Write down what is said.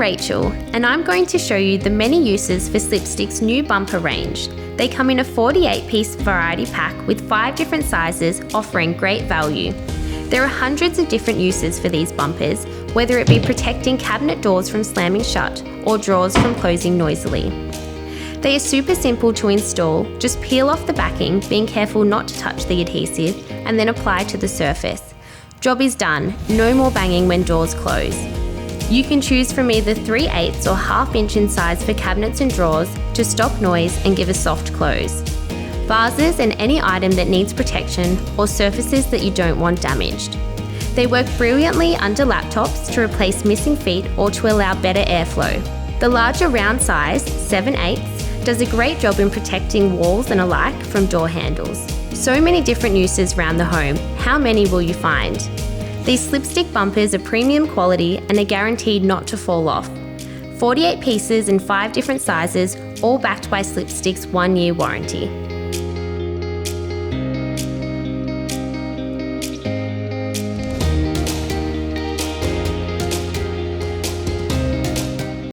Rachel, and I'm going to show you the many uses for Slipstick's new bumper range. They come in a 48-piece variety pack with 5 different sizes, offering great value. There are hundreds of different uses for these bumpers, whether it be protecting cabinet doors from slamming shut or drawers from closing noisily. They are super simple to install. Just peel off the backing, being careful not to touch the adhesive, and then apply to the surface. Job is done, no more banging when doors close. You can choose from either 3/8 or 1/2 inch in size for cabinets and drawers to stop noise and give a soft close. Vases and any item that needs protection or surfaces that you don't want damaged. They work brilliantly under laptops to replace missing feet or to allow better airflow. The larger round size, 7/8, does a great job in protecting walls and alike from door handles. So many different uses around the home. How many will you find? These Slipstick bumpers are premium quality and are guaranteed not to fall off. 48 pieces in 5 different sizes, all backed by Slipstick's 1-year warranty.